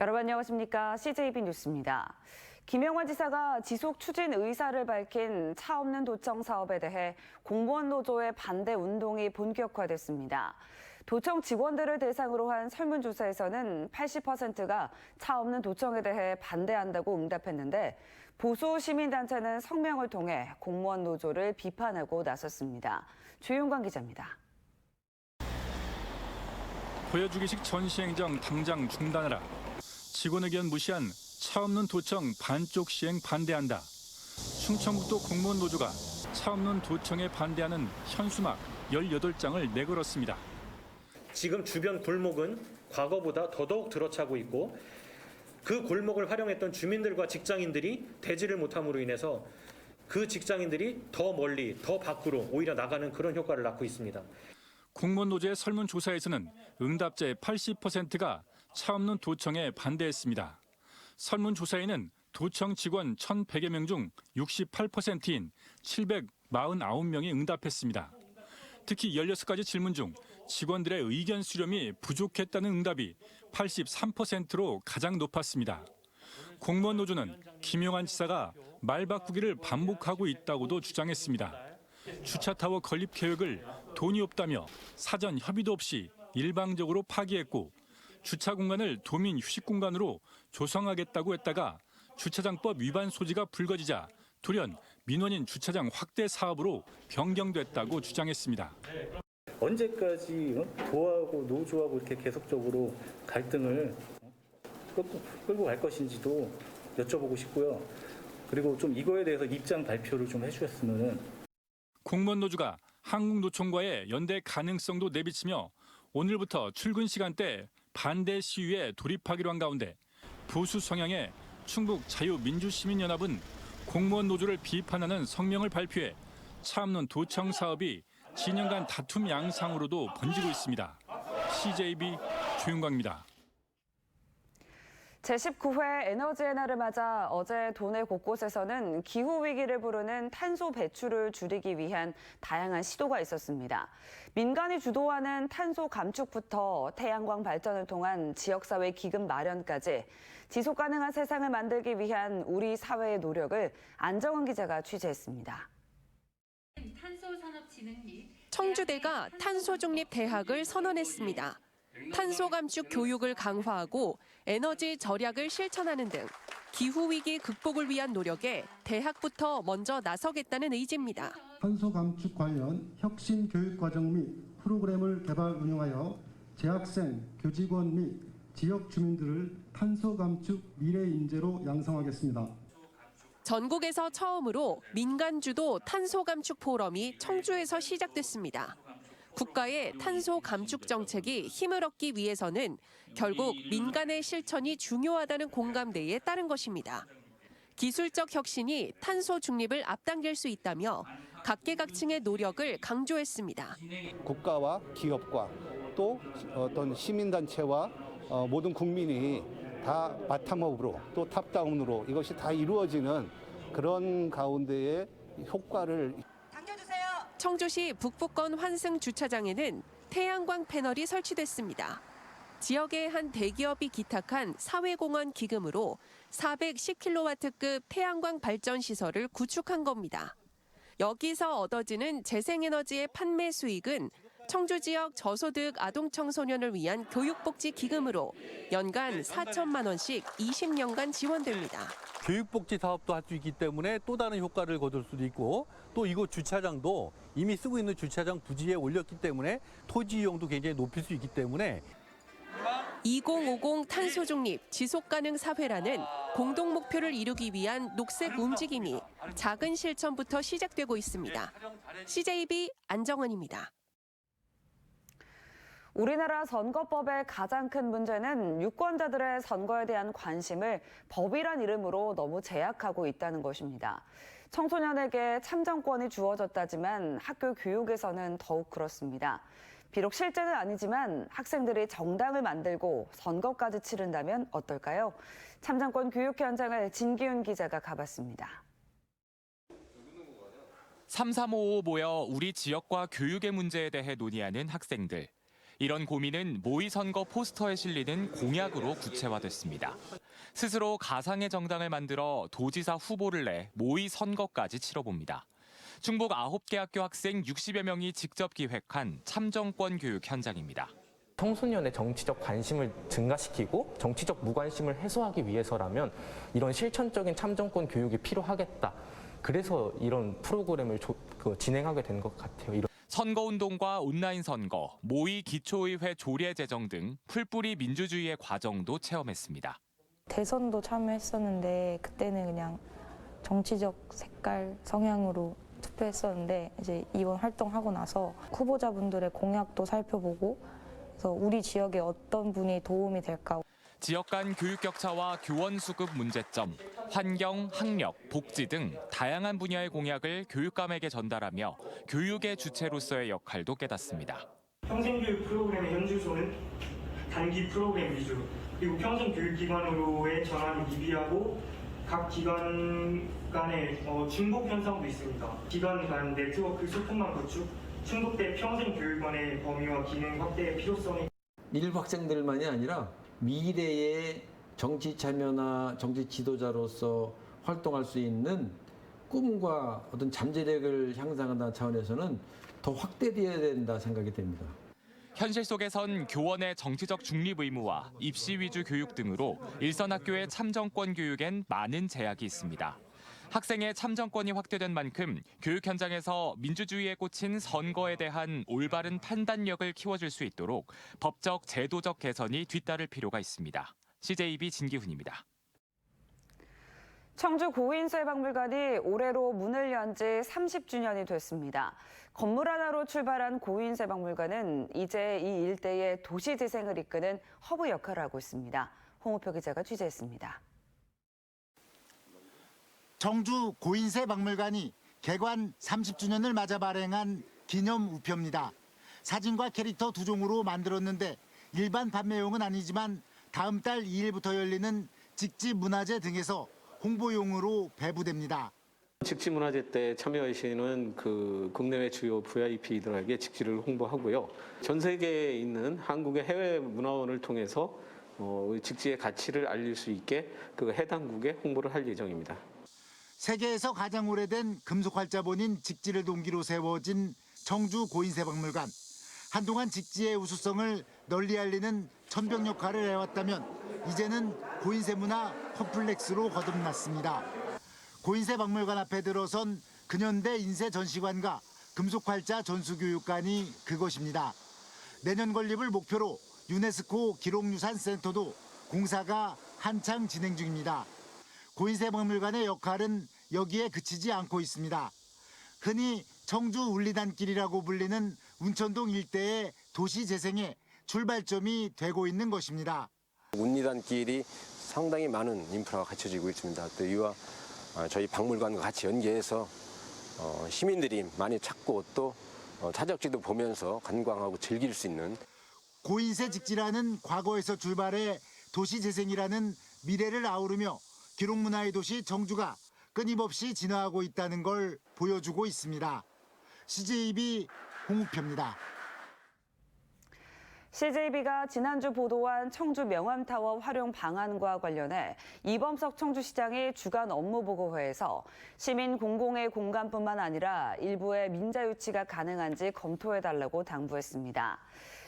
여러분 안녕하십니까? CJB 뉴스입니다. 김영환 지사가 지속 추진 의사를 밝힌 차 없는 도청 사업에 대해 공무원 노조의 반대 운동이 본격화됐습니다. 도청 직원들을 대상으로 한 설문조사에서는 80%가 차 없는 도청에 대해 반대한다고 응답했는데 보수 시민단체는 성명을 통해 공무원 노조를 비판하고 나섰습니다. 조윤광 기자입니다. 보여주기식 전시행정 당장 중단하라. 직원 의견 무시한 차 없는 도청 반쪽 시행 반대한다. 충청북도 공무원 노조가 차 없는 도청에 반대하는 현수막 18장을 내걸었습니다. 지금 주변 골목은 과거보다 더더욱 들어차고 있고 그 골목을 활용했던 주민들과 직장인들이 대지를 못함으로 인해서 그 직장인들이 더 멀리, 더 밖으로 오히려 나가는 그런 효과를 낳고 있습니다. 공무원 노조의 설문조사에서는 응답자의 80%가 차 없는 도청에 반대했습니다. 설문조사에는 도청 직원 1,100여 명 중 68%인 749명이 응답했습니다. 특히 16가지 질문 중 직원들의 의견 수렴이 부족했다는 응답이 83%로 가장 높았습니다. 공무원 노조는 김영환 지사가 말 바꾸기를 반복하고 있다고도 주장했습니다. 주차타워 건립 계획을 돈이 없다며 사전 협의도 없이 일방적으로 파기했고 주차 공간을 도민 휴식 공간으로 조성하겠다고 했다가 주차장법 위반 소지가 불거지자 돌연 민원인 주차장 확대 사업으로 변경됐다고 주장했습니다. 언제까지 도하고 노조하고 이렇게 계속적으로 갈등을 끌고 갈 것인지도 여쭤보고 싶고요. 그리고 좀 이거에 대해서 입장 발표를 좀 해주셨으면. 공무원 노조가 한국노총과의 연대 가능성도 내비치며 오늘부터 출근 시간대 반대 시위에 돌입하기로 한 가운데 보수 성향의 충북 자유민주시민연합은 공무원 노조를 비판하는 성명을 발표해 차 없는 도청 사업이 진영 간 다툼 양상으로도 번지고 있습니다. CJB 조윤광입니다. 제19회 에너지의 날을 맞아 어제 도내 곳곳에서는 기후위기를 부르는 탄소 배출을 줄이기 위한 다양한 시도가 있었습니다. 민간이 주도하는 탄소 감축부터 태양광 발전을 통한 지역사회 기금 마련까지 지속 가능한 세상을 만들기 위한 우리 사회의 노력을 안정환 기자가 취재했습니다. 청주대가 탄소중립 대학을 선언했습니다. 탄소 감축 교육을 강화하고 에너지 절약을 실천하는 등 기후위기 극복을 위한 노력에 대학부터 먼저 나서겠다는 의지입니다. 탄소 감축 관련 혁신 교육 과정 및 프로그램을 개발 운영하여 재학생, 교직원 및 지역 주민들을 탄소 감축 미래 인재로 양성하겠습니다. 전국에서 처음으로 민간 주도 탄소 감축 포럼이 청주에서 시작됐습니다. 국가의 탄소 감축 정책이 힘을 얻기 위해서는 결국 민간의 실천이 중요하다는 공감대에 따른 것입니다. 기술적 혁신이 탄소 중립을 앞당길 수 있다며 각계각층의 노력을 강조했습니다. 국가와 기업과 또 어떤 시민단체와 모든 국민이 다 바텀업으로 또 탑다운으로 이것이 다 이루어지는 그런 가운데에 효과를 청주시 북부권 환승 주차장에는 태양광 패널이 설치됐습니다. 지역의 한 대기업이 기탁한 사회공헌 기금으로 410kW급 태양광 발전 시설을 구축한 겁니다. 여기서 얻어지는 재생에너지의 판매 수익은 청주 지역 저소득 아동 청소년을 위한 교육복지 기금으로 연간 4천만 원씩 20년간 지원됩니다. 교육복지 사업도 할 수 있기 때문에 또 다른 효과를 거둘 수도 있고 또 이곳 주차장도 이미 쓰고 있는 주차장 부지에 올렸기 때문에 토지 이용도 굉장히 높일 수 있기 때문에 2050 탄소 중립 지속 가능 사회라는 공동 목표를 이루기 위한 녹색 움직임이 작은 실천부터 시작되고 있습니다. CJB 안정은입니다. 우리나라 선거법의 가장 큰 문제는 유권자들의 선거에 대한 관심을 법이란 이름으로 너무 제약하고 있다는 것입니다. 청소년에게 참정권이 주어졌다지만 학교 교육에서는 더욱 그렇습니다. 비록 실제는 아니지만 학생들이 정당을 만들고 선거까지 치른다면 어떨까요? 참정권 교육 현장을 진기훈 기자가 가봤습니다. 3355 모여 우리 지역과 교육의 문제에 대해 논의하는 학생들. 이런 고민은 모의 선거 포스터에 실리는 공약으로 구체화됐습니다. 스스로 가상의 정당을 만들어 도지사 후보를 내 모의 선거까지 치러봅니다. 충북 9개 학교 학생 60여 명이 직접 기획한 참정권 교육 현장입니다. 청소년의 정치적 관심을 증가시키고 정치적 무관심을 해소하기 위해서라면 이런 실천적인 참정권 교육이 필요하겠다. 그래서 이런 프로그램을 진행하게 된 것 같아요. 선거운동과 온라인 선거, 모의 기초의회 조례 제정 등 풀뿌리 민주주의의 과정도 체험했습니다. 대선도 참여했었는데 그때는 그냥 정치적 색깔, 성향으로 투표했었는데 이제 이번 활동하고 나서 후보자분들의 공약도 살펴보고 그래서 우리 지역에 어떤 분이 도움이 될까. 지역 간 교육 격차와 교원 수급 문제점, 환경, 학력, 복지 등 다양한 분야의 공약을 교육감에게 전달하며 교육의 주체로서의 역할도 깨닫습니다. 평생교육 프로그램의 현주소는 단기 프로그램 위주, 그리고 평생교육기관으로의 전환이 미비하고 각 기관 간의 중복 현상도 있습니다. 기관 간 네트워크 소통망 구축, 충북대 평생교육원의 범위와 기능 확대의 필요성이 일부 학생들만이 아니라 미래의 정치 참여나 정치 지도자로서 활동할 수 있는 꿈과 어떤 잠재력을 향상한다는 차원에서는 더 확대되어야 된다 생각이 됩니다. 현실 속에선 교원의 정치적 중립 의무와 입시 위주 교육 등으로 일선 학교의 참정권 교육엔 많은 제약이 있습니다. 학생의 참정권이 확대된 만큼 교육 현장에서 민주주의에 꽂힌 선거에 대한 올바른 판단력을 키워줄 수 있도록 법적, 제도적 개선이 뒤따를 필요가 있습니다. CJB 진기훈입니다. 청주 고인쇠박물관이 올해로 문을 연 지 30주년이 됐습니다. 건물 하나로 출발한 고인쇠박물관은 이제 이 일대의 도시 재생을 이끄는 허브 역할을 하고 있습니다. 홍우표 기자가 취재했습니다. 청주 고인쇠박물관이 개관 30주년을 맞아 발행한 기념 우표입니다. 사진과 캐릭터 2종으로 만들었는데 일반 판매용은 아니지만 다음 달 2일부터 열리는 직지 문화제 등에서 홍보용으로 배부됩니다. 직지문화제 때 참여하시는 국내외 주요 VIP들에게 직지를 홍보하고요. 전 세계에 있는 한국의 해외 문화원을 통해서 직지의 가치를 알릴 수 있게 해당국에 홍보를 할 예정입니다. 세계에서 가장 오래된 금속활자본인 직지를 동기로 세워진 청주 고인쇠박물관. 한동안 직지의 우수성을 널리 알리는 천병 역할을 해왔다면 이제는 고인쇠 문화 컴플렉스로 거듭났습니다. 고인쇠 박물관 앞에 들어선 근현대 인쇄 전시관과 금속활자 전수교육관이 그것입니다. 내년 건립을 목표로 유네스코 기록유산센터도 공사가 한창 진행 중입니다. 고인쇠 박물관의 역할은 여기에 그치지 않고 있습니다. 흔히 청주 울리단길이라고 불리는 운천동 일대의 도시 재생의 출발점이 되고 있는 것입니다. 울리단길이 상당히 많은 인프라가 갖춰지고 있습니다. 또 이와 저희 박물관과 같이 연계해서 시민들이 많이 찾고 또 사적지도 보면서 관광하고 즐길 수 있는 고인쇠 직지라는 과거에서 출발해 도시 재생이라는 미래를 아우르며 기록문화의 도시 청주가 끊임없이 진화하고 있다는 걸 보여주고 있습니다. CJB 홍우표입니다. CJB가 지난주 보도한 청주 명암타워 활용 방안과 관련해 이범석 청주시장이 주간 업무보고회에서 시민 공공의 공간뿐만 아니라 일부의 민자 유치가 가능한지 검토해달라고 당부했습니다.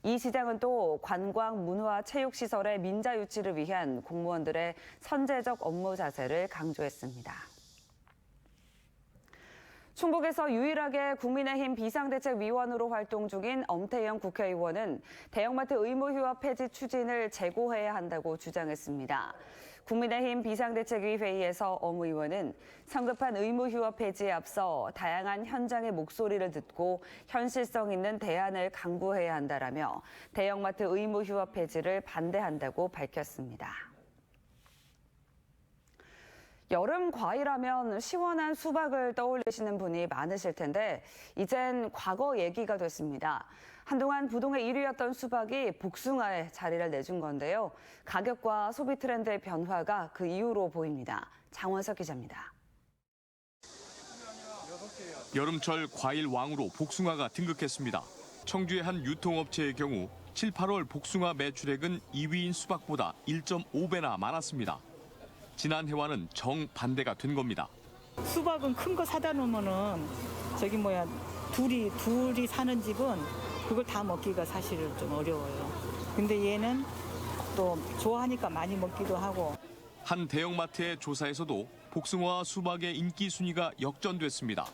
이 시장은 또 관광, 문화, 체육시설의 민자 유치를 위한 공무원들의 선제적 업무 자세를 강조했습니다. 충북에서 유일하게 국민의힘 비상대책위원으로 활동 중인 엄태영 국회의원은 대형마트 의무휴업 폐지 추진을 재고해야 한다고 주장했습니다. 국민의힘 비상대책위 회의에서 엄 의원은 성급한 의무휴업 폐지에 앞서 다양한 현장의 목소리를 듣고 현실성 있는 대안을 강구해야 한다라며 대형마트 의무휴업 폐지를 반대한다고 밝혔습니다. 여름 과일하면 시원한 수박을 떠올리시는 분이 많으실 텐데 이젠 과거 얘기가 됐습니다. 한동안 부동의 1위였던 수박이 복숭아에 자리를 내준 건데요. 가격과 소비 트렌드의 변화가 그 이유로 보입니다. 장원석 기자입니다. 여름철 과일 왕으로 복숭아가 등극했습니다. 청주의 한 유통업체의 경우 7, 8월 복숭아 매출액은 2위인 수박보다 1.5배나 많았습니다. 지난해와는 정반대가 된 겁니다. 수박은 큰 거 사다 놓으면은 둘이 사는 집은 그걸 다 먹기가 사실은 좀 어려워요. 근데 얘는 또 좋아하니까 많이 먹기도 하고. 한 대형마트의 조사에서도 복숭아와 수박의 인기 순위가 역전됐습니다.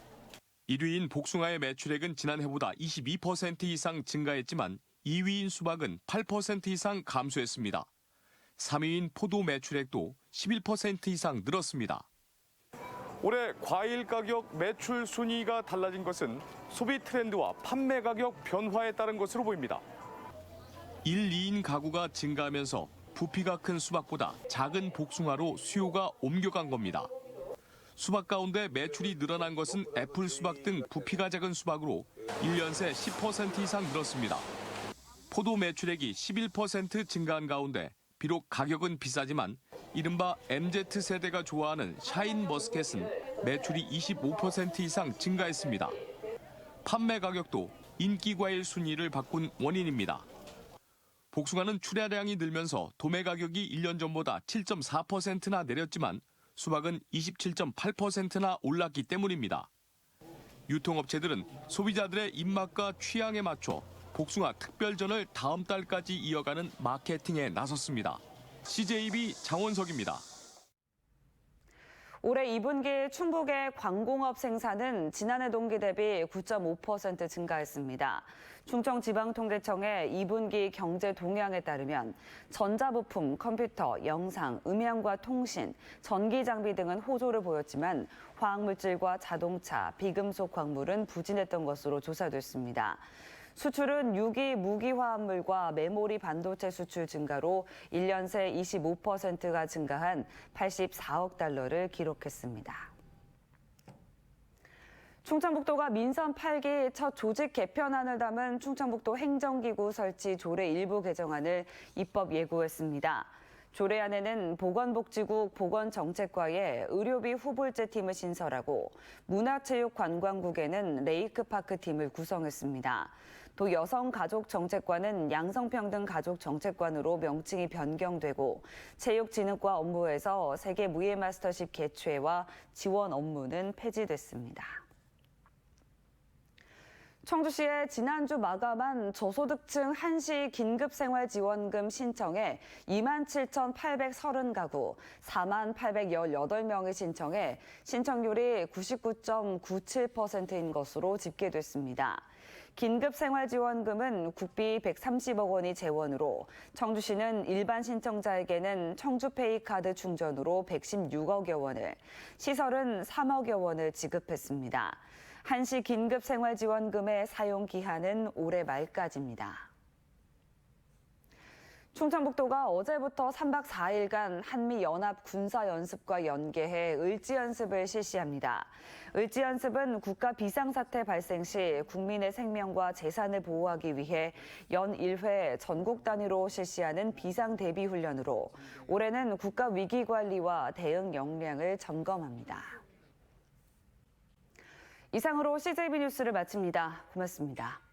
1위인 복숭아의 매출액은 지난해보다 22% 이상 증가했지만 2위인 수박은 8% 이상 감소했습니다. 3위인 포도 매출액도 11% 이상 늘었습니다. 올해 과일 가격 매출 순위가 달라진 것은 소비 트렌드와 판매 가격 변화에 따른 것으로 보입니다. 1, 2인 가구가 증가하면서 부피가 큰 수박보다 작은 복숭아로 수요가 옮겨간 겁니다. 수박 가운데 매출이 늘어난 것은 애플 수박 등 부피가 작은 수박으로 1년 새 10% 이상 늘었습니다. 포도 매출액이 11% 증가한 가운데 비록 가격은 비싸지만 이른바 MZ세대가 좋아하는 샤인 머스켓은 매출이 25% 이상 증가했습니다. 판매 가격도 인기 과일 순위를 바꾼 원인입니다. 복숭아는 출하량이 늘면서 도매 가격이 1년 전보다 7.4%나 내렸지만 수박은 27.8%나 올랐기 때문입니다. 유통업체들은 소비자들의 입맛과 취향에 맞춰 복숭아 특별전을 다음 달까지 이어가는 마케팅에 나섰습니다. CJB 장원석입니다. 올해 2분기 충북의 광공업 생산은 지난해 동기 대비 9.5% 증가했습니다. 충청지방통계청의 2분기 경제 동향에 따르면 전자부품, 컴퓨터, 영상, 음향과 통신, 전기장비 등은 호조를 보였지만 화학물질과 자동차, 비금속 광물은 부진했던 것으로 조사됐습니다. 수출은 유기 무기화합물과 메모리 반도체 수출 증가로 1년 새 25%가 증가한 84억 달러를 기록했습니다. 충청북도가 민선 8기 첫 조직 개편안을 담은 충청북도 행정기구 설치 조례 일부 개정안을 입법 예고했습니다. 조례안에는 보건복지국 보건정책과에 의료비 후불제 팀을 신설하고 문화체육관광국에는 레이크파크 팀을 구성했습니다. 또 여성가족정책관은 양성평등가족정책관으로 명칭이 변경되고 체육진흥과 업무에서 세계 무예마스터십 개최와 지원 업무는 폐지됐습니다. 청주시에 지난주 마감한 저소득층 한시 긴급생활지원금 신청에 27,830가구, 4818명이 신청해 신청률이 99.97%인 것으로 집계됐습니다. 긴급생활지원금은 국비 130억 원이 재원으로 청주시는 일반 신청자에게는 청주페이 카드 충전으로 116억여 원을, 시설은 3억여 원을 지급했습니다. 한시 긴급생활지원금의 사용 기한은 올해 말까지입니다. 충청북도가 어제부터 3박 4일간 한미연합 군사연습과 연계해 을지연습을 실시합니다. 을지연습은 국가 비상사태 발생 시 국민의 생명과 재산을 보호하기 위해 연 1회 전국 단위로 실시하는 비상대비훈련으로 올해는 국가 위기관리와 대응 역량을 점검합니다. 이상으로 CJB 뉴스를 마칩니다. 고맙습니다.